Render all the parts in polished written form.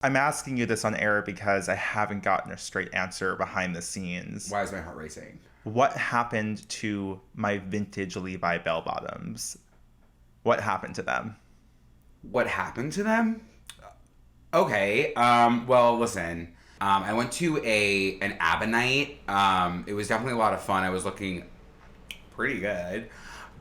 I'm asking you this on air because I haven't gotten a straight answer behind the scenes. Why is my heart racing? What happened to my vintage Levi bell-bottoms? What happened to them? What happened to them? Okay. Well, listen. I went to an ABBA night. It was definitely a lot of fun. I was looking pretty good.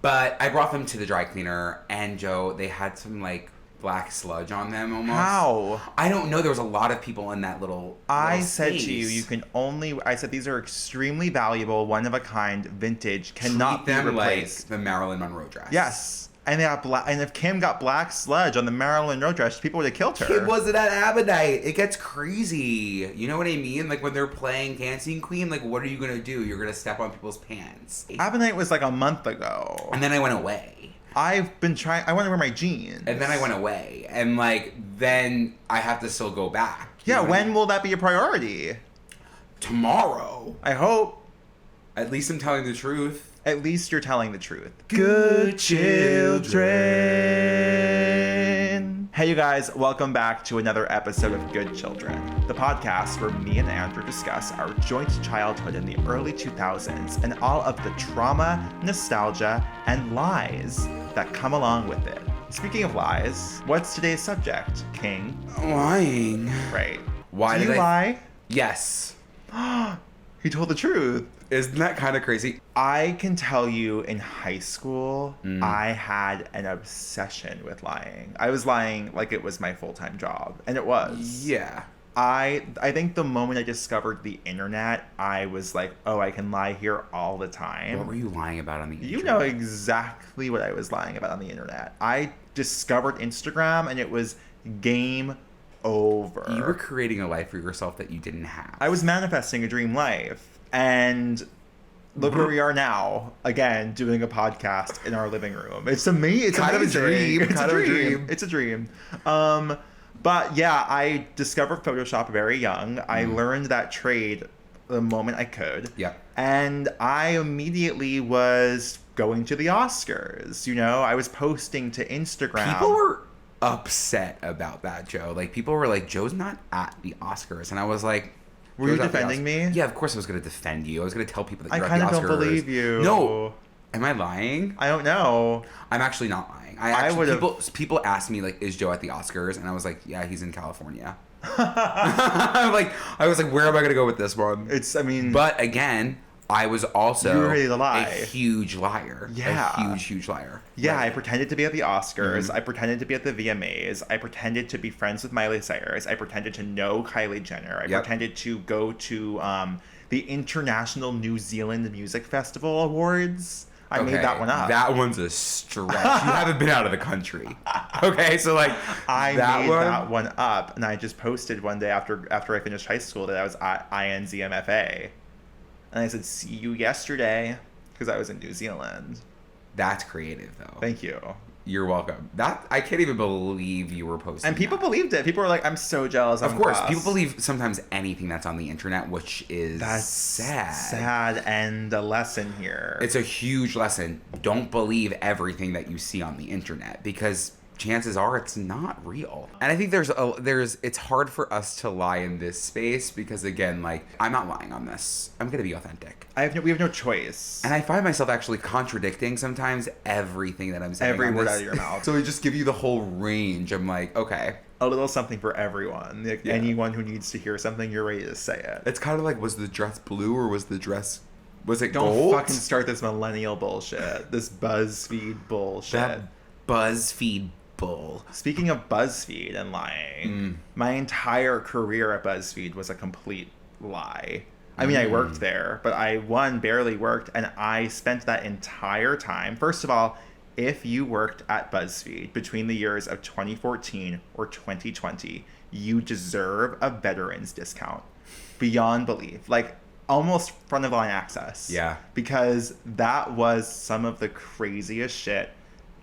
But I brought them to the dry cleaner, and Joe, they had some, like, black sludge on them almost. How? I don't know. There was a lot of people in that little I said space. to you, I said these are extremely valuable, one-of-a-kind, vintage, cannot be Treat them replaced. like the Marilyn Monroe dress. Yes. And they have and if Kim got black sludge on the Marilyn Monroe dress, people would have killed her. It wasn't at ABBA night. It gets crazy. You know what I mean? Like when they're playing Dancing Queen, like what are you going to do? You're going to step on people's pants. ABBA night was like a month ago. And then I went away. I want to wear my jeans. And then I went away. And like, then I have to still go back. Yeah, when will that be a priority? Tomorrow. I hope. At least I'm telling the truth. At least you're telling the truth. Good children. Hey, you guys, welcome back to another episode of Good Children, the podcast where me and Andrew discuss our joint childhood in the early 2000s and all of the trauma, nostalgia, and lies that come along with it. Speaking of lies, what's today's subject, King? Lying. Right. Why Do did you lie? Yes. He told the truth. Isn't that kind of crazy? I can tell you in high school, I had an obsession with lying. I was lying like it was my full-time job, and it was. Yeah. I think the moment I discovered the internet, I was like, oh, I can lie here all the time. What were you lying about on the internet? You know exactly what I was lying about on the internet. I discovered Instagram, and it was game over. You were creating a life for yourself that you didn't have. I was manifesting a dream life. And look where we are now, again, doing a podcast in our living room. It's amazing. It's kind amazing. of a dream. It's kind a of dream. a dream. It's a dream. But yeah, I discovered Photoshop very young. I learned that trade the moment I could. Yeah. And I immediately was going to the Oscars. You know, I was posting to Instagram. People were upset about that, Joe. Like, people were like, Joe's not at the Oscars. And I was like... Were you defending me? Yeah, of course I was going to defend you. I was going to tell people that you're at the I Oscars. kind of don't believe you. No. Am I lying? I don't know. I'm actually not lying. People ask me, like, is Joe at the Oscars? And I was like, yeah, he's in California. I was like, where am I going to go with this one? But again... I was also a huge liar. Yeah. A huge liar. Yeah, right. I pretended to be at the Oscars. Mm-hmm. I pretended to be at the VMAs. I pretended to be friends with Miley Cyrus. I pretended to know Kylie Jenner. I pretended to go to the International New Zealand Music Festival Awards. I made that one up. That one's a stretch. You haven't been out of the country. Okay, so like I made that one up, and I just posted one day after I finished high school that I was at INZMFA. And I said, see you yesterday, because I was in New Zealand. That's creative, though. Thank you. You're welcome. I can't even believe you were posting. And people believed it. People were like, I'm so jealous. Of course, people believe sometimes anything that's on the internet, which is sad. Sad, and a lesson here. It's a huge lesson. Don't believe everything that you see on the internet, because chances are it's not real. And I think it's hard for us to lie in this space because, again, like, I'm not lying on this. I'm going to be authentic. We have no choice. And I find myself actually contradicting sometimes everything that I'm saying. Every word out of your mouth. So we just give you the whole range. I'm like, okay. A little something for everyone. Like, anyone who needs to hear something, you're ready to say it. It's kind of like, was the dress blue or was it Don't gold? Fucking start this millennial bullshit. This BuzzFeed bullshit. That BuzzFeed bull. Speaking of BuzzFeed and lying, my entire career at BuzzFeed was a complete lie. I mean, I worked there, but I, barely worked, and I spent that entire time. First of all, if you worked at BuzzFeed between the years of 2014 or 2020, you deserve a veterans discount. Beyond belief. Like, almost front-of-line access. Yeah. Because that was some of the craziest shit.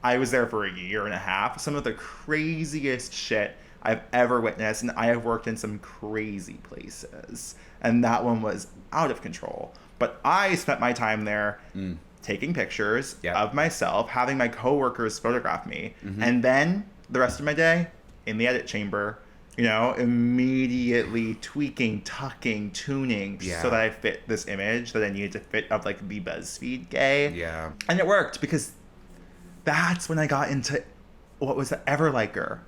I was there for a year and a half. Some of the craziest shit I've ever witnessed, and I have worked in some crazy places. And that one was out of control. But I spent my time there taking pictures of myself, having my coworkers photograph me, and then the rest of my day in the edit chamber, You know, immediately tweaking, tucking, tuning so that I fit this image that I needed to fit of like the BuzzFeed gay. Yeah. And it worked because that's when I got into what was Everliker.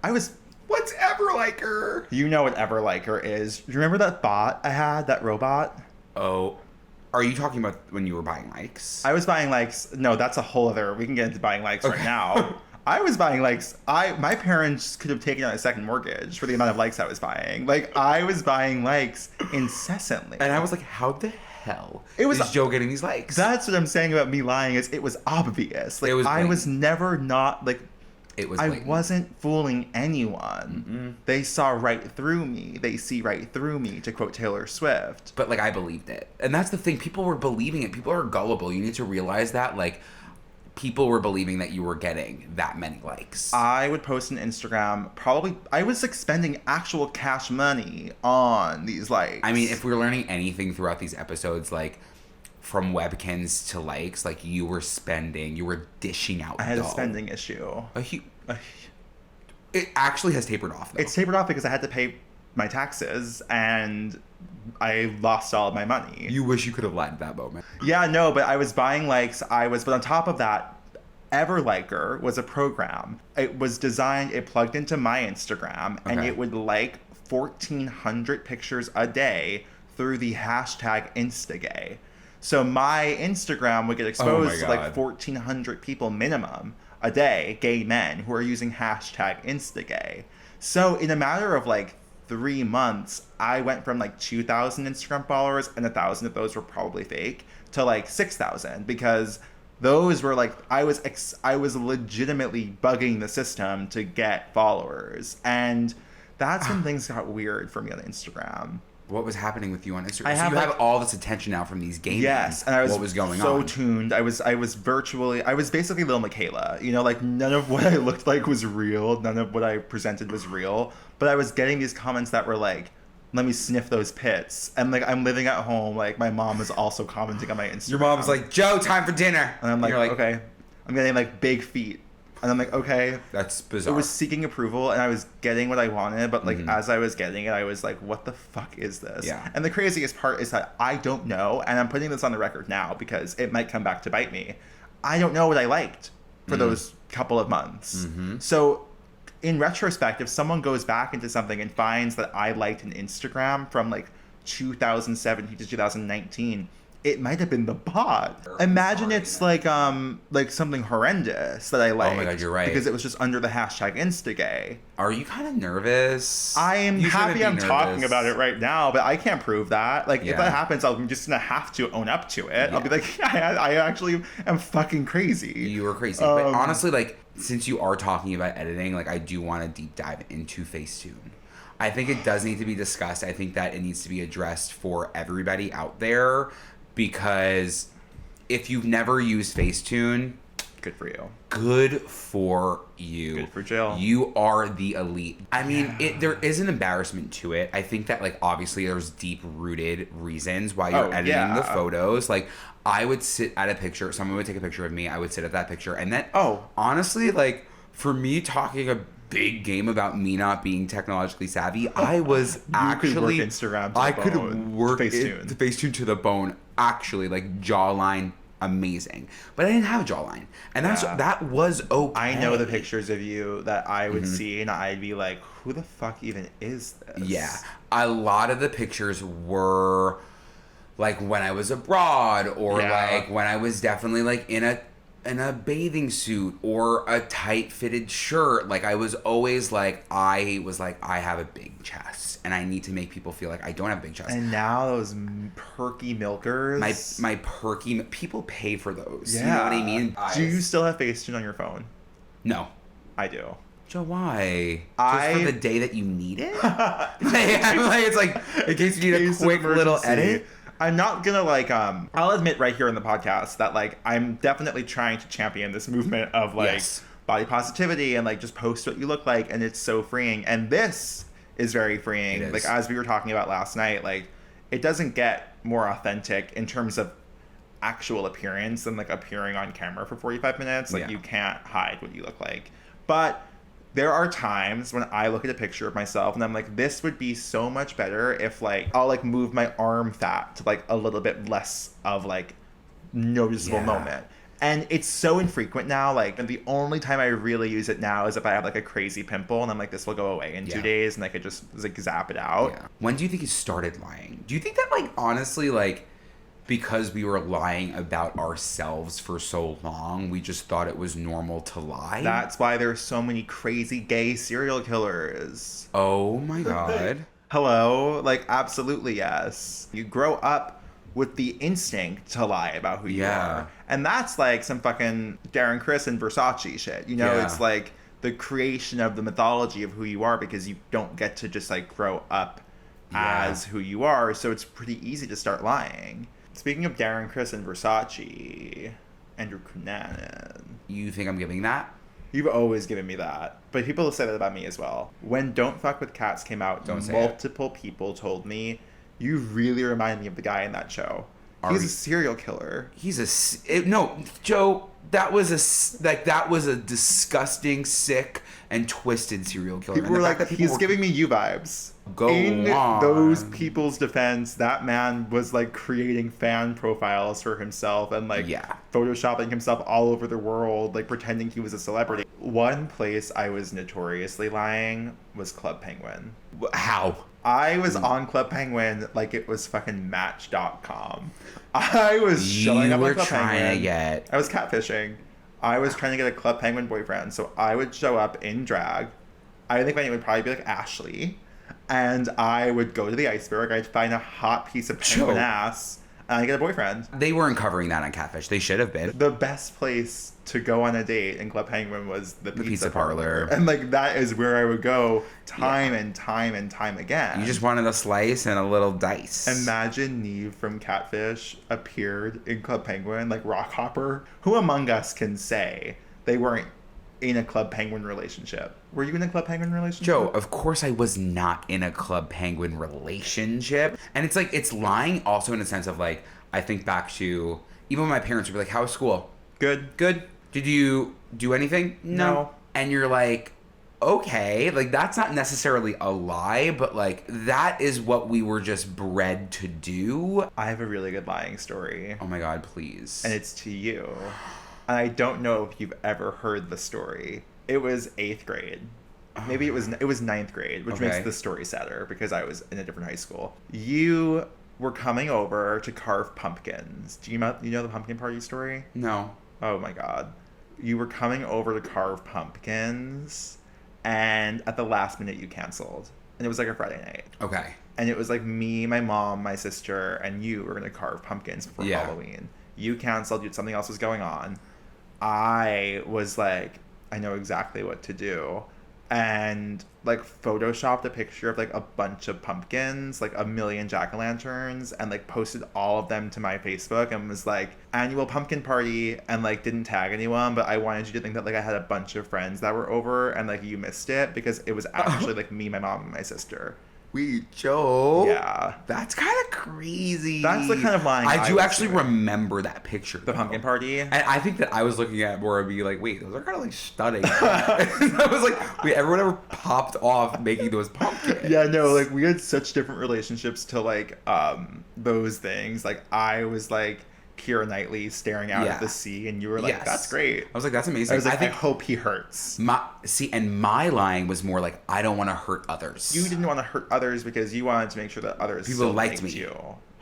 What's Everliker? You know what Everliker is. Do you remember that bot I had, that robot? Oh. Are you talking about when you were buying likes? I was buying likes. No, that's a whole other. We can get into buying likes right now. I was buying likes. My parents could have taken out a second mortgage for the amount of likes I was buying. Like, I was buying likes incessantly. And I was like, how the hell is Joe getting these likes? That's what I'm saying about me lying, is it was obvious. Like, I was never not, like, it was I wasn't fooling anyone. Mm-mm. They saw right through me. They see right through me, to quote Taylor Swift. But, like, I believed it. And that's the thing. People were believing it. People are gullible. You need to realize that, like, people were believing that you were getting that many likes. I would post on Instagram, I was like spending actual cash money on these likes. I mean, if we're learning anything throughout these episodes, like, from webkins to likes, like, you were dishing out I had a spending issue. It actually has tapered off, though. It's tapered off because I had to pay my taxes and I lost all of my money. You wish you could have lied at that moment. Yeah, no, but I was buying likes. But on top of that, Everliker was a program. It was designed, it plugged into my Instagram, and it would like 1,400 pictures a day through the hashtag Instagay. So my Instagram would get exposed to like 1,400 people minimum a day, gay men, who are using hashtag Instagay. So in a matter of like 3 months, I went from like 2,000 Instagram followers, and 1,000 of those were probably fake, to like 6,000, because those were like, I was legitimately bugging the system to get followers. And that's when things got weird for me on Instagram. What was happening with you on Instagram? So you have all this attention now from these gamers. Yes, and I was what was going so on? tuned. I was basically Lil Michaela. You know, like none of what I looked like was real. None of what I presented was real. But I was getting these comments that were like, let me sniff those pits. And like, I'm living at home. Like, my mom is also commenting on my Instagram. Your mom's like, Joe, time for dinner. And I'm like, okay. I'm getting like big feet. And I'm like, okay. That's bizarre. It was seeking approval, and I was getting what I wanted, but like as I was getting it, I was like, what the fuck is this? Yeah. And the craziest part is that I don't know, and I'm putting this on the record now because it might come back to bite me. I don't know what I liked for those couple of months. So in retrospect, if someone goes back into something and finds that I liked an Instagram from like 2017 to 2019, it might have been the bot. Imagine it's like something horrendous that I liked. Oh my god, you're right. Because it was just under the hashtag Instagay. Are you kind of nervous? I am happy I'm talking about it right now, but I can't prove that. Like, if that happens, I'm just gonna have to own up to it. I'll be like, yeah, I actually am fucking crazy. You were crazy. But honestly, like, since you are talking about editing, like, I do want to deep dive into Facetune. I think it does need to be discussed. I think that it needs to be addressed for everybody out there. Because if you've never used Facetune, good for you. Good for you. Good for Jill. You are the elite. I mean, there is an embarrassment to it. I think that, like, obviously there's deep-rooted reasons why you're editing the photos. Like, I would sit at a picture. Someone would take a picture of me. I would sit at that picture. And then, honestly, like, for me talking a big game about me not being technologically savvy, I was actually Instagram to I the could bone. work Facetune. Facetune to the bone. Actually, like, jawline amazing, but I didn't have a jawline, and that was okay. I know the pictures of you that I would see, and I'd be like, who the fuck even is this? Yeah, a lot of the pictures were like when I was abroad, or like when I was definitely like in a bathing suit or a tight fitted shirt. Like, I was always like, I have a big chest, and I need to make people feel like I don't have a big chest. And now those perky milkers, my perky, people pay for those. Yeah. You know what I mean? Do you still have Facetune on your phone? No. I do. Joe, why? Just for the day that you need it? It's like, in case you need a quick little edit. I'm not gonna like I'll admit right here in the podcast that like I'm definitely trying to champion this movement of like body positivity and like just post what you look like, and it's so freeing, and this is very freeing. Like, as we were talking about last night, like, it doesn't get more authentic in terms of actual appearance than like appearing on camera for 45 minutes. Like, you can't hide what you look like, but There are times when I look at a picture of myself and I'm like, this would be so much better if like I'll like move my arm fat to like a little bit less of like noticeable moment. And it's so infrequent now. Like, and the only time I really use it now is if I have like a crazy pimple and I'm like, this will go away in 2 days, and I could just like zap it out. Yeah. When do you think you started lying? Do you think that like honestly like because we were lying about ourselves for so long, we just thought it was normal to lie? That's why there's so many crazy gay serial killers. Oh my God. Hello? Like, absolutely yes. You grow up with the instinct to lie about who you are. And that's like some fucking Darren Criss and Versace shit. You know, it's like the creation of the mythology of who you are because you don't get to just like grow up as who you are. So it's pretty easy to start lying. Speaking of Darren Criss and Versace, Andrew Cunanan. You think I'm giving that? You've always given me that. But people say that about me as well. When Don't Fuck With Cats came out, multiple people told me, you really remind me of the guy in that show. He's a serial killer. No, Joe, that was a disgusting, sick, and twisted serial killer. People were like, he's giving me you vibes. In those people's defense, that man was like creating fan profiles for himself and like photoshopping himself all over the world, like pretending he was a celebrity. One place I was notoriously lying was Club Penguin. How? I was on Club Penguin like it was fucking Match.com. I was showing up on Club Penguin. I was catfishing. I was trying to get a Club Penguin boyfriend, so I would show up in drag. I think my name would probably be like Ashley. And I would go to the iceberg. I'd find a hot piece of penguin ass, and I'd get a boyfriend. They weren't covering that on Catfish. They should have been. The best place to go on a date in Club Penguin was the pizza parlor. And like that is where I would go time and time and time again. You just wanted a slice and a little dice. Imagine Neve from Catfish appeared in Club Penguin, like Rockhopper. Who among us can say they weren't in a Club Penguin relationship? Were you in a Club Penguin relationship? Joe, of course I was not in a Club Penguin relationship. And it's like, it's lying also in a sense of like, I think back to, even when my parents would be like, how was school? Good. Did you do anything? No. And you're like, okay, like that's not necessarily a lie, but like that is what we were just bred to do. I have a really good lying story. Oh my God, please. And it's to you. And I don't know if you've ever heard the story. It was 8th grade. Maybe it was 9th grade, which makes the story sadder because I was in a different high school. You were coming over to carve pumpkins. Do you know the pumpkin party story? No. Oh my God. You were coming over to carve pumpkins, and at the last minute you canceled. And it was like a Friday night. Okay. And it was like me, my mom, my sister, and you were going to carve pumpkins for Halloween. You canceled. Something else was going on. I was like, I know exactly what to do. And like photoshopped a picture of like a bunch of pumpkins, like a million jack-o'-lanterns, and like posted all of them to my Facebook and was like, annual pumpkin party, and like didn't tag anyone, but I wanted you to think that like I had a bunch of friends that were over and like you missed it because it was actually like me, my mom, and my sister. Wait, Joe. Yeah. That's kind of crazy. That's the kind of lying I do actually remember that picture. The pumpkin party? And I think that I was looking at more and be like, wait, those are kind of like stunning. I was like, wait, everyone ever popped off making those pumpkins? Yeah, no, like we had such different relationships to like those things. Like I was like Keira Knightley staring out at the sea, and you were like, that's great. I was like, that's amazing. I was like, I hope he hurts. My lying was more like, I don't want to hurt others. You didn't want to hurt others because you wanted to make sure that others people liked me. You.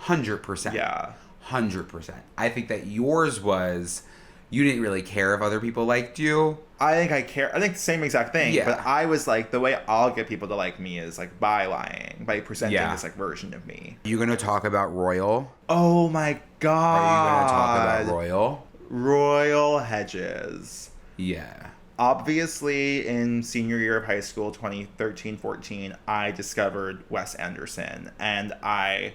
100%. Yeah. 100%. I think that yours was, you didn't really care if other people liked you. I think I care. I think the same exact thing. Yeah. But I was like, the way I'll get people to like me is like by lying, by presenting this like version of me. You gonna talk about Royal? Oh my God. Are you gonna talk about Royal? Royal Hegyes. Yeah. Obviously, in senior year of high school, 2013-14, I discovered Wes Anderson, and I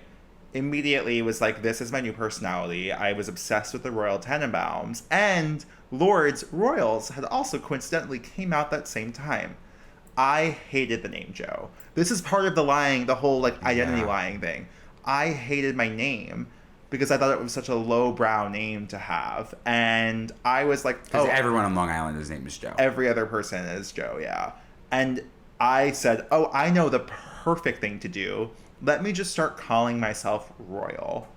immediately was like, this is my new personality. I was obsessed with the Royal Tenenbaums, and Lord's Royals had also coincidentally came out that same time. I hated the name Joe. This is part of the lying, the whole like identity lying thing. I hated my name because I thought it was such a lowbrow name to have, and I was like, because everyone on Long Island, his name is Joe. Every other person is Joe, yeah. And I said, oh, I know the perfect thing to do. Let me just start calling myself Royal.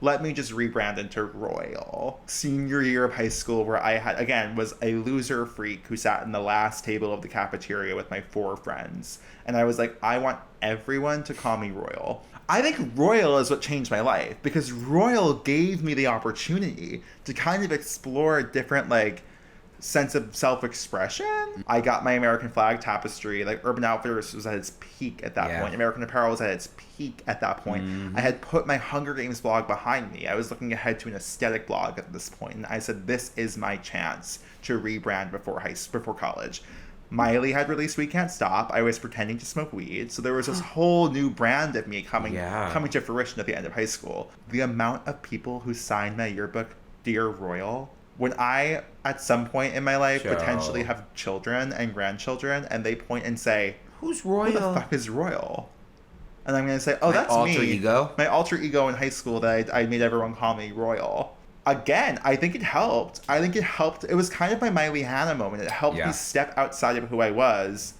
Let me just rebrand into Royal. Senior year of high school, where I had, again, was a loser freak who sat in the last table of the cafeteria with my 4 friends. And I was like, I want everyone to call me Royal. I think Royal is what changed my life, because Royal gave me the opportunity to kind of explore a different, like, sense of self-expression. I got my American flag tapestry. Like, Urban Outfitters was at its peak at that point. American Apparel was at its peak at that point. I had put my Hunger Games blog behind me. I was looking ahead to an aesthetic blog at this point, and I said, this is my chance to rebrand before college. Miley had released We Can't Stop. I was pretending to smoke weed. So there was this whole new brand of me coming to fruition at the end of high school. The amount of people who signed my yearbook, Dear Royal, when I, at some point in my life, potentially have children and grandchildren, and they point and say, who's Royal? Who the fuck is Royal? And I'm going to say, oh, that's alter me. Ego? My alter ego in high school that I made everyone call me Royal. Again, I think it helped. It was kind of my Miley Hannah moment. It helped me step outside of who I was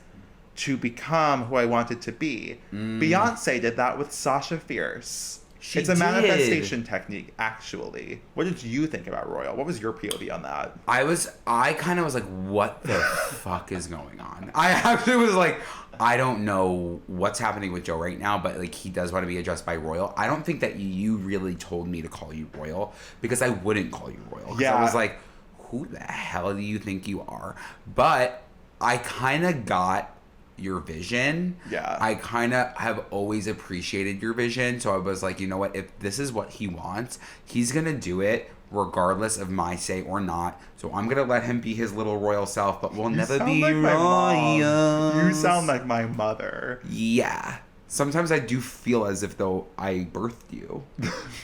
to become who I wanted to be. Beyonce did that with Sasha Fierce. It's a manifestation technique, actually. What did you think about Royal? What was your POV on that? I kind of was like, what the fuck is going on? I actually was like, I don't know what's happening with Joe right now, but like, he does want to be addressed by Royal. I don't think that you really told me to call you Royal, because I wouldn't call you Royal. Yeah. I was like, who the hell do you think you are? But I kind of got your vision. Yeah. I kind of have always appreciated your vision. So I was like, you know what? If this is what he wants, he's going to do it regardless of my say or not. So I'm going to let him be his little royal self, but we'll never be like royal. You sound like my mother. Yeah. Sometimes I do feel as if though I birthed you.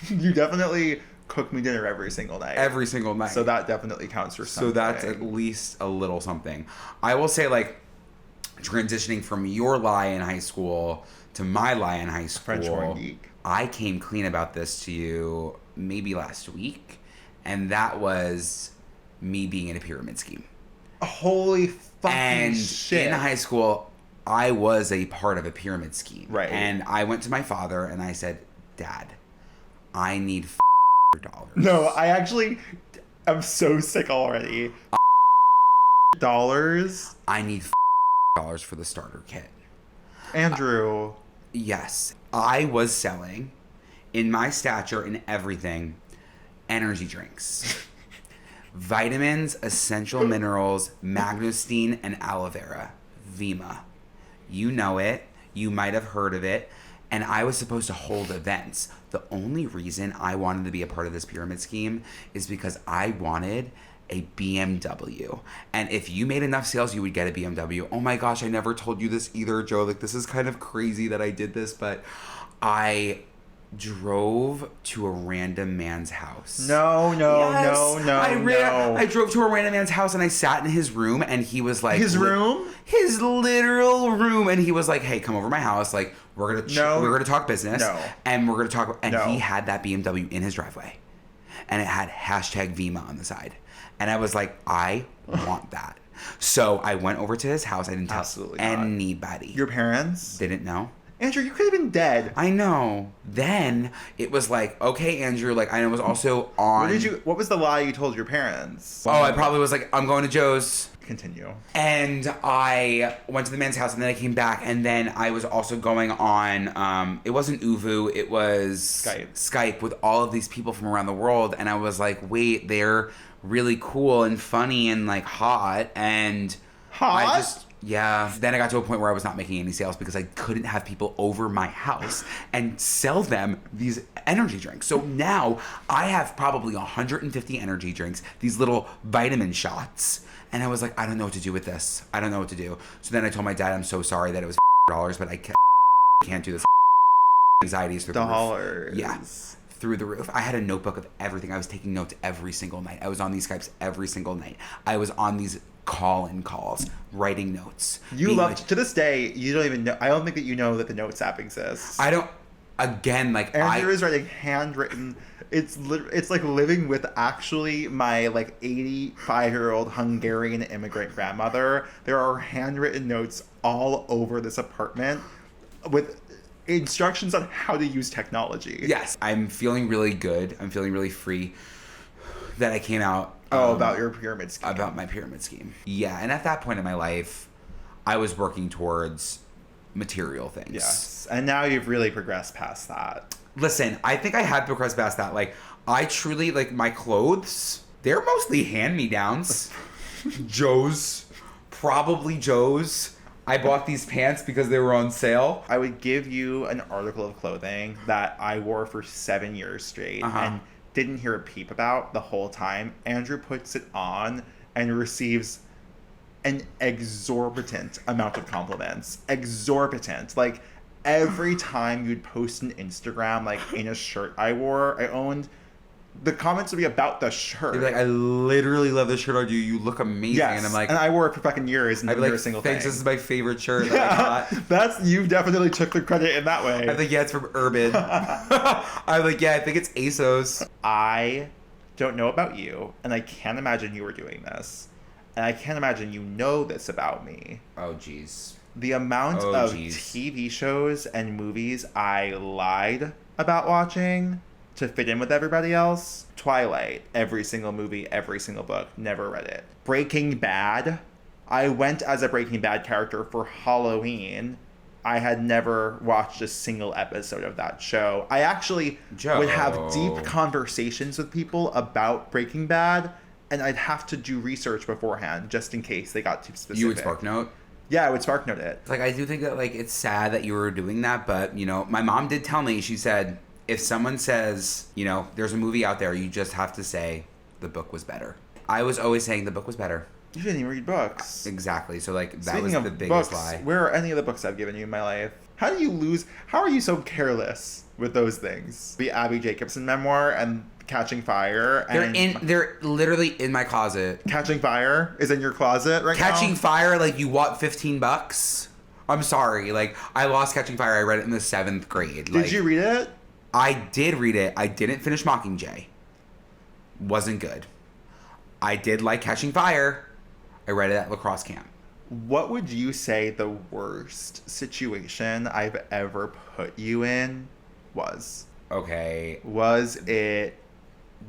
You definitely cook me dinner every single night. Every single night. So that definitely counts for something. So that's at least a little something. I will say, like, transitioning from your lie in high school to my lie in high school, French horn geek. I came clean about this to you maybe last week, and that was me being in a pyramid scheme. Holy fucking shit. In high school, I was a part of a pyramid scheme. Right. And I went to my father and I said, Dad, I need $. No, I'm so sick already. Dollars? I need $. For the starter kit. Andrew. Yes. I was selling, in my stature and everything, energy drinks. Vitamins, essential minerals, mangosteen, and aloe vera. Vima. You know it. You might have heard of it. And I was supposed to hold events. The only reason I wanted to be a part of this pyramid scheme is because I wanted a BMW. And if you made enough sales, you would get a BMW. Oh my gosh, I never told you this either, Joe. Like, this is kind of crazy that I did this, but I drove to a random man's house. No. I drove to a random man's house and I sat in his room and he was like... His room? His literal room. And he was like, hey, come over to my house. Like, we're gonna talk business. No. And we're gonna talk... And he had that BMW in his driveway. And it had #Vima on the side. And I was like, I want that. So I went over to his house. I didn't tell anybody. Your parents? They didn't know. Andrew, you could have been dead. I know. Then it was like, okay, Andrew, like, I was also on... What was the lie you told your parents? Oh, I probably was like, I'm going to Joe's. Continue. And I went to the man's house and then I came back and then I was also going on, it wasn't Uvu, it was Skype with all of these people from around the world. And I was like, wait, they're really cool and funny and like hot. And yeah. Then I got to a point where I was not making any sales because I couldn't have people over my house and sell them these energy drinks. So now I have probably 150 energy drinks, these little vitamin shots. And I was like, I don't know what to do with this. I don't know what to do. So then I told my dad, I'm so sorry that it was $, but I can't do this. Anxieties through the roof. Yeah. Through the roof. I had a notebook of everything. I was taking notes every single night. I was on these Skypes every single night. I was on these call-in calls, writing notes. To this day, you don't even know. I don't think that you know that the Notes app exists. again, like Andrew is writing handwritten. It's like living with actually my like 85-year-old Hungarian immigrant grandmother. There are handwritten notes all over this apartment with instructions on how to use technology. Yes, I'm feeling really good. I'm feeling really free that I came out. About your pyramid scheme. About my pyramid scheme. Yeah, and at that point in my life, I was working towards material things. Yes, and now you've really progressed past that. Listen, I think I had progressed past that. Like, I truly, like, my clothes, they're mostly hand-me-downs. Probably Joe's. I bought these pants because they were on sale. I would give you an article of clothing that I wore for 7 years straight and didn't hear a peep about the whole time. Andrew puts it on and receives an exorbitant amount of compliments. Exorbitant. Like, every time you'd post an Instagram, like, in a shirt I wore, I owned, the comments would be about the shirt. They'd be like, I literally love this shirt on you. You look amazing. Yes, and I'm like, and I wore it for fucking years and I'd didn't be hear like, a single thanks, thing. this is my favorite shirt that I got. That's, you definitely took the credit in that way. I'm like, yeah, it's from Urban. I'm like, yeah, I think it's ASOS. I don't know about you, and I can't imagine you were doing this. And I can't imagine you know this about me. Oh, jeez. The amount of TV shows and movies I lied about watching to fit in with everybody else. Twilight, every single movie, every single book, never read it. Breaking Bad, I went as a Breaking Bad character for Halloween. I had never watched a single episode of that show. I actually would have deep conversations with people about Breaking Bad, and I'd have to do research beforehand just in case they got too specific. You would SparkNote? Yeah, I would SparkNote it. Like, I do think that, like, it's sad that you were doing that, but, you know, my mom did tell me, she said, if someone says, you know, there's a movie out there, you just have to say, the book was better. I was always saying the book was better. You didn't even read books. Exactly. So, like, that Speaking was of the biggest books, lie. Where are any of the books I've given you in my life? How are you so careless with those things? The Abby Jacobson memoir and Catching Fire. They're literally in my closet. Catching Fire is in your closet right now? Catching Fire, like, you want $15? I'm sorry. Like, I lost Catching Fire. I read it in the 7th grade. Did you read it? I did read it. I didn't finish Mockingjay. Wasn't good. I did like Catching Fire. I read it at lacrosse camp. What would you say the worst situation I've ever put you in was? Okay. Was it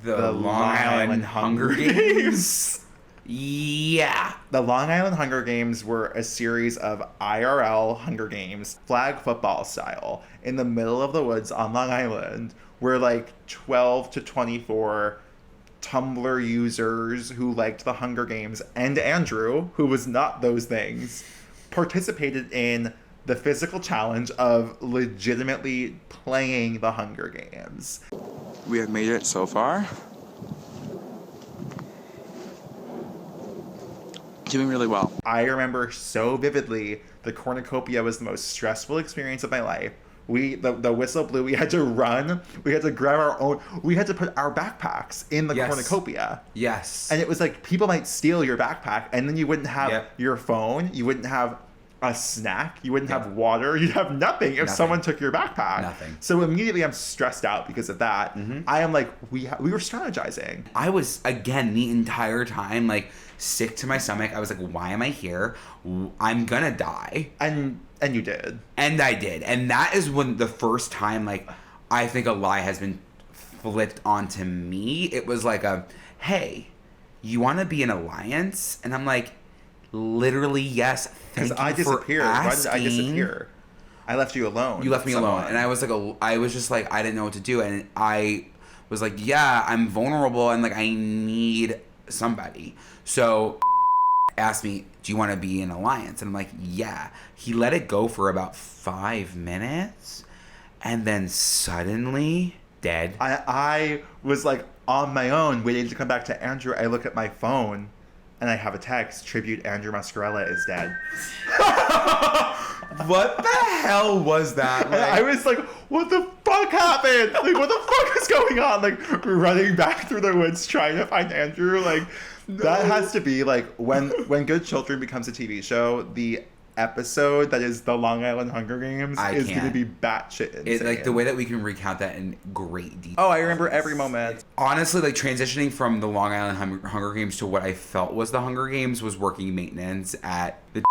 the Long Island Hunger Games? Yeah. The Long Island Hunger Games were a series of IRL Hunger Games, flag football style, in the middle of the woods on Long Island, where like 12 to 24 Tumblr users who liked the Hunger Games and Andrew, who was not those things, participated in the physical challenge of legitimately playing the Hunger Games. We have made it so far. Doing really well. I remember so vividly the cornucopia was the most stressful experience of my life. The whistle blew. We had to run. We had to grab our own. We had to put our backpacks in the cornucopia. Yes. And it was like people might steal your backpack, and then you wouldn't have your phone. You wouldn't have a snack. You wouldn't have water. You'd have nothing if someone took your backpack. Nothing. So immediately I'm stressed out because of that. Mm-hmm. I am like, we were strategizing. I was, again, the entire time, like, sick to my stomach. I was like, why am I here? I'm gonna die. And you did. And I did. And that is when the first time, like, I think a lie has been flipped onto me. It was like hey, you want to be an alliance? And I'm like, literally, yes. Thank you I disappeared. for asking. Why did I disappear? I left you alone. You left me alone. And I was like, I was just like, I didn't know what to do. And I was like, yeah, I'm vulnerable and like, I need somebody. So asked me, do you want to be in an alliance? And I'm like, yeah. He let it go for about 5 minutes. And then suddenly, dead. I was like on my own waiting to come back to Andrew. I look at my phone and I have a text, tribute Andrew Muscarella is dead. What the hell was that? Like, I was like, what the fuck happened? Like, what the fuck is going on? Like, running back through the woods trying to find Andrew. Like, no. That has to be, like, when Good Children becomes a TV show, the episode that is the Long Island Hunger Games is going to be batshit insane. It, like, the way that we can recount that in great detail. Oh, I remember every moment. Honestly, like, transitioning from the Long Island Hunger Games to what I felt was the Hunger Games was working maintenance at the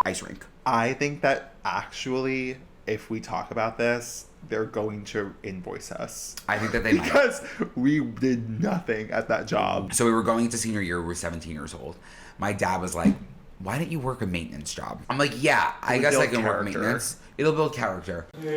ice rink. I think that actually, if we talk about this, they're going to invoice us. I think that they might. Because we did nothing at that job. So we were going into senior year. We were 17 years old. My dad was like, why don't you work a maintenance job? I'm like, yeah, I guess I can work maintenance. It'll build character. When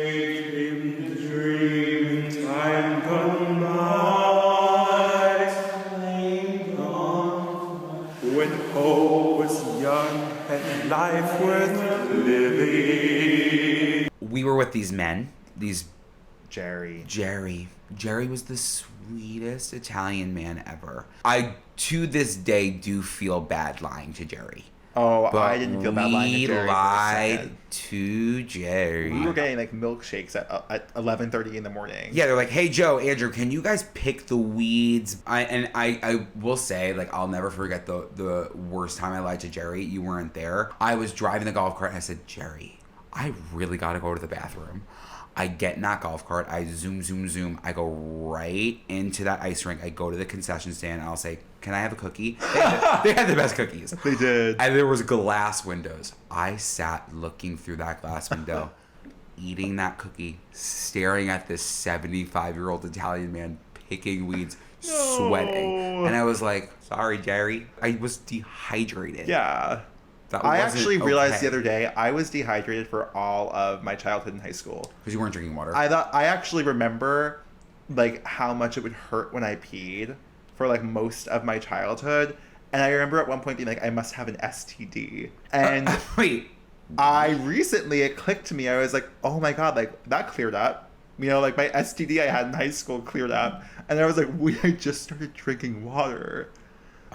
hope was young and life worth living. We were with these men. Jerry was the sweetest Italian man ever. I, to this day, do feel bad lying to Jerry. Oh, But I didn't feel bad lying to Jerry. We lied to Jerry. We were getting like milkshakes at 11:30 in the morning. Yeah, they're like, hey, Joe, Andrew, can you guys pick the weeds? I will say, like, I'll never forget the worst time I lied to Jerry. You weren't there. I was driving the golf cart and I said, Jerry, I really got to go to the bathroom. I get in that golf cart. I zoom. I go right into that ice rink. I go to the concession stand and I'll say, can I have a cookie? They had the best cookies. They did. And there was glass windows. I sat looking through that glass window, eating that cookie, staring at this 75-year-old Italian man picking weeds, sweating. And I was like, sorry, Jerry. I was dehydrated. Yeah. I actually realized the other day I was dehydrated for all of my childhood in high school. Because you weren't drinking water. I actually remember like how much it would hurt when I peed for like most of my childhood. And I remember at one point being like, I must have an STD. And wait. It clicked to me. I was like, oh my God, like that cleared up. You know, like my STD I had in high school cleared up. And I was like, I just started drinking water.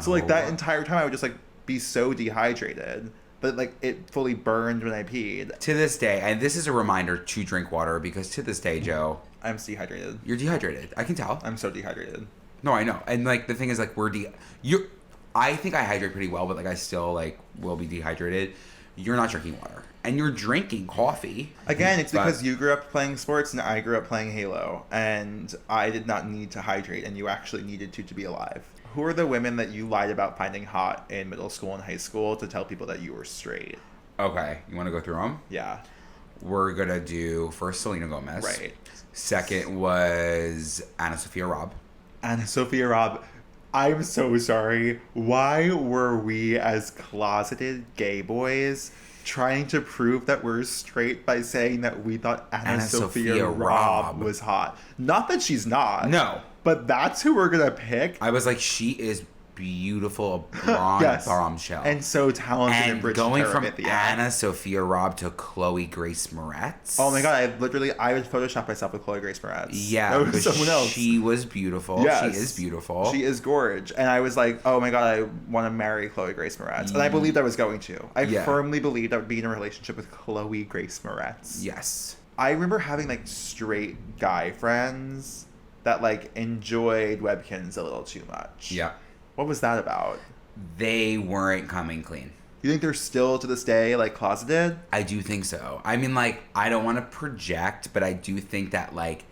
So like that entire time I would just like be so dehydrated that like it fully burned when I peed. To this day, and this is a reminder to drink water, because to this day, Joe, I'm dehydrated. You're dehydrated. I can tell. I'm so dehydrated. No, I know. And like the thing is, like, I think I hydrate pretty well, but like I still like will be dehydrated. You're not drinking water, and you're drinking coffee. Again, it's because you grew up playing sports and I grew up playing Halo, and I did not need to hydrate, and you actually needed to be alive. Who are the women that you lied about finding hot in middle school and high school to tell people that you were straight? Okay, you want to go through them? Yeah. We're gonna do first Selena Gomez. Right. Second was Anna Sophia Robb. Anna Sophia Robb. I'm so sorry. Why were we as closeted gay boys trying to prove that we're straight by saying that we thought Anna Sophia Robb was hot? Not that she's not. No. But that's who we're going to pick. I was like, she is beautiful, a blonde yes. bombshell. And so talented and rich. Going from Anna Sophia Robb to Chloe Grace Moretz. Oh my God, I would Photoshop myself with Chloe Grace Moretz. Yeah, that was someone else. She was beautiful. Yes. She is beautiful. She is gorge. And I was like, oh my God, I want to marry Chloe Grace Moretz. And I believed I was going to. I firmly believed I would be in a relationship with Chloe Grace Moretz. Yes. I remember having like straight guy friends that like enjoyed Webkins a little too much. Yeah. What was that about? They weren't coming clean. You think they're still to this day like closeted? I do think so. I mean, like, I don't want to project, but I do think that like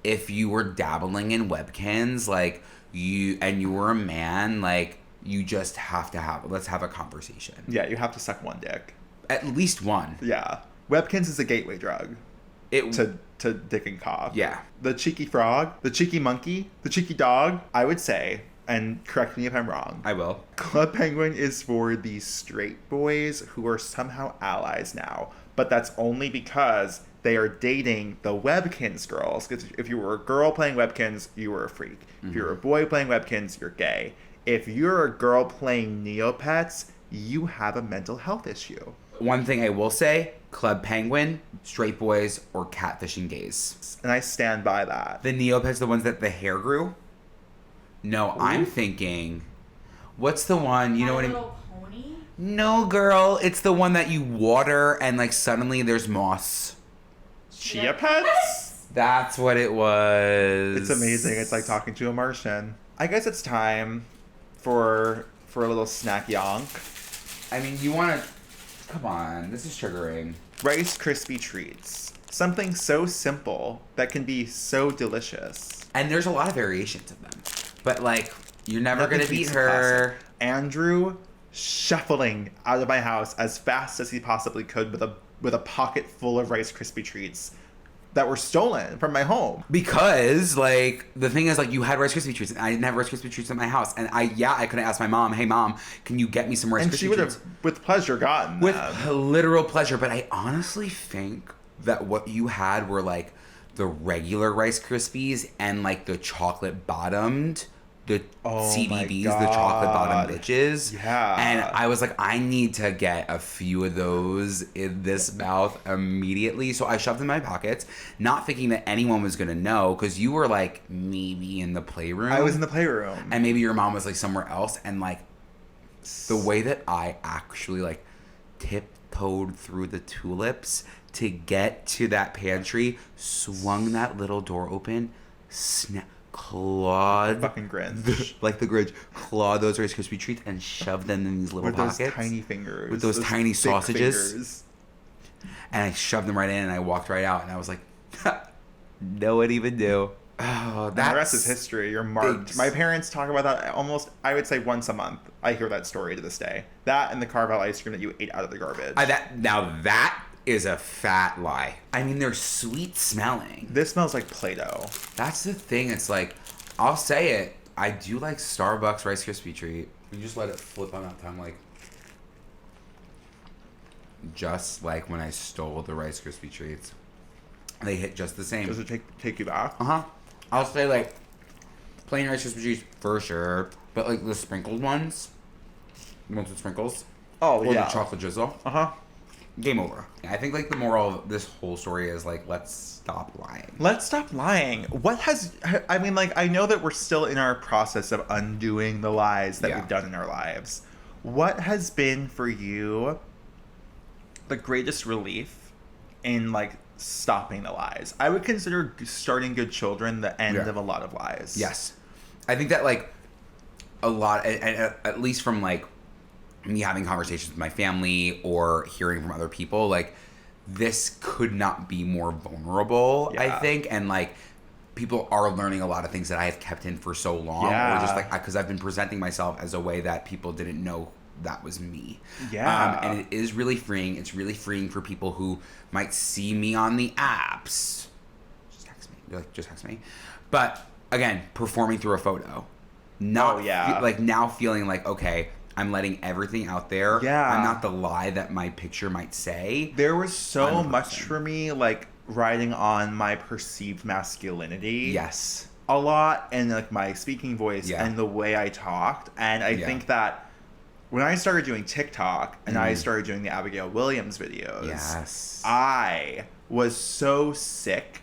if you were dabbling in Webkins, like you were a man, like you just have to let's have a conversation. Yeah, you have to suck one dick. At least one. Yeah. Webkins is a gateway drug. To dick and cock. Yeah. The cheeky frog, the cheeky monkey, the cheeky dog, I would say, and correct me if I'm wrong. I will. Club Penguin is for the straight boys who are somehow allies now, but that's only because they are dating the Webkins girls. Because if you were a girl playing Webkins, you were a freak. Mm-hmm. If you're a boy playing Webkins, you're gay. If you're a girl playing Neopets, you have a mental health issue. One thing I will say, Club Penguin, straight boys, or catfishing gays. And I stand by that. The Neopets, the ones that the hair grew? No, ooh. I'm thinking, what's the one, you know what I mean? Pony? No, girl, it's the one that you water and like suddenly there's moss. Chia Pets? That's what it was. It's amazing. It's like talking to a Martian. I guess it's time for a little snack yonk. I mean, you want to Come on, this is triggering. Rice Krispie treats. Something so simple that can be so delicious. And there's a lot of variations of them. But, like, you're never going to beat beats the her. classic. Andrew shuffling out of my house as fast as he possibly could with a pocket full of Rice Krispie treats that were stolen from my home. Because, like, the thing is, like, you had Rice Krispie treats, and I didn't have Rice Krispie treats at my house. And I could have asked my mom, hey, Mom, can you get me some Rice Krispie treats? And she would have, with pleasure, gotten with them. literal pleasure. But I honestly think that what you had were, like, the regular Rice Krispies and, like, the chocolate bottomed, the CBBs, the chocolate bottom bitches. Yeah. And I was like, I need to get a few of those in this mouth immediately. So I shoved them in my pockets, not thinking that anyone was going to know, because you were, like, maybe in the playroom. I was in the playroom. And maybe your mom was, like, somewhere else. And, like, the way that I actually, like, tiptoed through the tulips to get to that pantry, swung that little door open, clawed Fucking Grinch. like the Grinch, clawed those Rice Krispie treats and shoved them in these little with pockets. Those tiny fingers. With those tiny thick sausages. fingers. And I shoved them right in and I walked right out and I was like, no one even knew. Oh, And the rest is history. You're marked. My parents talk about that almost, I would say, once a month. I hear that story to this day. That and the Carvel ice cream that you ate out of the garbage. Now that is a fat lie. I mean, they're sweet smelling. This smells like Play-Doh. That's the thing. It's like, I'll say it. I do like Starbucks Rice Krispie treat. You just let it flip on that tongue, like, just like when I stole the Rice Krispie treats. They hit just the same. Does it take you back? Uh-huh. I'll say, like, plain Rice Krispie treats for sure, but, like, the sprinkled ones, the ones with sprinkles, Oh, or yeah. the chocolate drizzle, Uh-huh. game over. I think, like, the moral of this whole story is, like, let's stop lying. Let's stop lying. I mean, like, I know that we're still in our process of undoing the lies that Yeah. we've done in our lives. What has been for you the greatest relief in, like, stopping the lies? I would consider starting Good Children the end of a lot of lies. Yes. I think that, like, a lot, and at least from, like, me having conversations with my family or hearing from other people, like, this could not be more vulnerable, I think. And, like, people are learning a lot of things that I have kept in for so long. Yeah. Or just, like, because I've been presenting myself as a way that people didn't know that was me. Yeah. And it is really freeing. It's really freeing for people who might see me on the apps. Just text me. They're like, just text me. But, again, performing through a photo. Not like, now feeling like, okay, I'm letting everything out there. Yeah. I'm not the lie that my picture might say. There was so much for me, like, riding on my perceived masculinity. Yes. A lot, and, like, my speaking voice and the way I talked. And I think that when I started doing TikTok and I started doing the Abigail Williams videos, I was so sick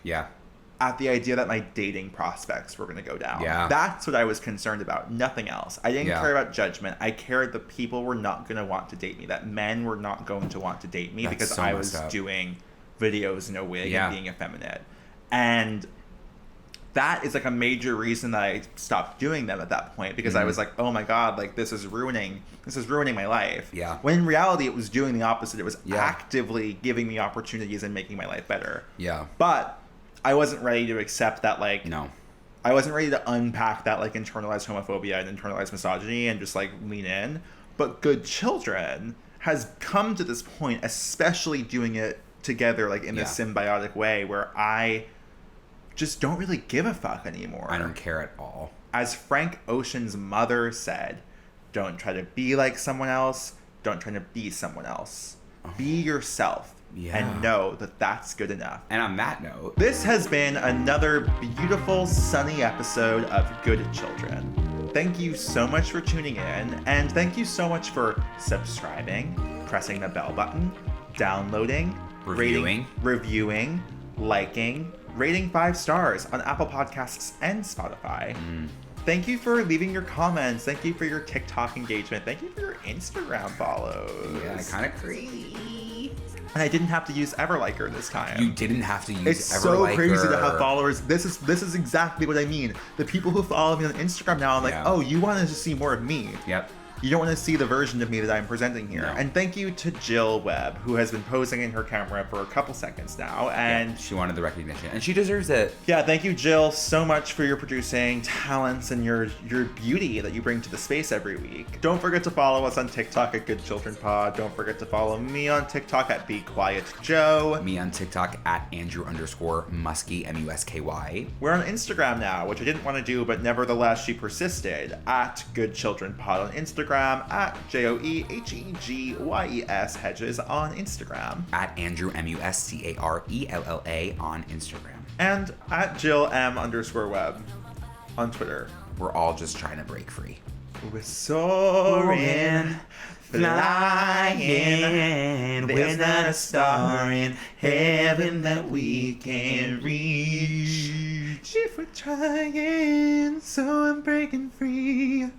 at the idea that my dating prospects were going to go down. Yeah. That's what I was concerned about. Nothing else. I didn't care about judgment. I cared that people were not going to want to date me, that men were not going to want to date me because so I was messed up. doing videos in a wig and being effeminate. And that is, like, a major reason that I stopped doing them at that point, because I was like, oh my God, like, this is ruining my life. Yeah. When in reality, it was doing the opposite. It was actively giving me opportunities and making my life better. Yeah. But I wasn't ready to accept that, like, No. I wasn't ready to unpack that, like, internalized homophobia and internalized misogyny and just, like, lean in. But Good Children has come to this point, especially doing it together, like, in this symbiotic way, where I just don't really give a fuck anymore. I don't care at all. As Frank Ocean's mother said, don't try to be like someone else. Don't try to be someone else. Be yourself. And know that that's good enough. And on that note, this has been another beautiful, sunny episode of Good Children. Thank you so much for tuning in, and thank you so much for subscribing, pressing the bell button, downloading, reviewing, liking, rating 5 stars on Apple Podcasts and Spotify. Thank you for leaving your comments. Thank you for your TikTok engagement. Thank you for your Instagram follows. Yeah, kind of crazy. And I didn't have to use Everliker this time. You didn't have to use Everliker. It's so crazy to have followers. This is exactly what I mean. The people who follow me on Instagram now, I'm like, oh, you wanted to see more of me. Yep. You don't want to see the version of me that I'm presenting here. No. And thank you to Jill Webb, who has been posing in her camera for a couple seconds now. And yeah, she wanted the recognition, and she deserves it. yeah, thank you, Jill, so much for your producing talents and your beauty that you bring to the space every week. Don't forget to follow us on TikTok at Good Children Pod. Don't forget to follow me on TikTok at Be Quiet Joe. Me on TikTok at Andrew_Musky, MUSKY. We're on Instagram now, which I didn't want to do, but nevertheless she persisted, at Good Children Pod on Instagram, at JOEHEGYES Hedges on Instagram. At Andrew MUSCARELLA on Instagram. And at Jill_M_Webb on Twitter. We're all just trying to break free. We're soaring, flying. There's not a star in heaven that we can reach. If we're trying, so I'm breaking free.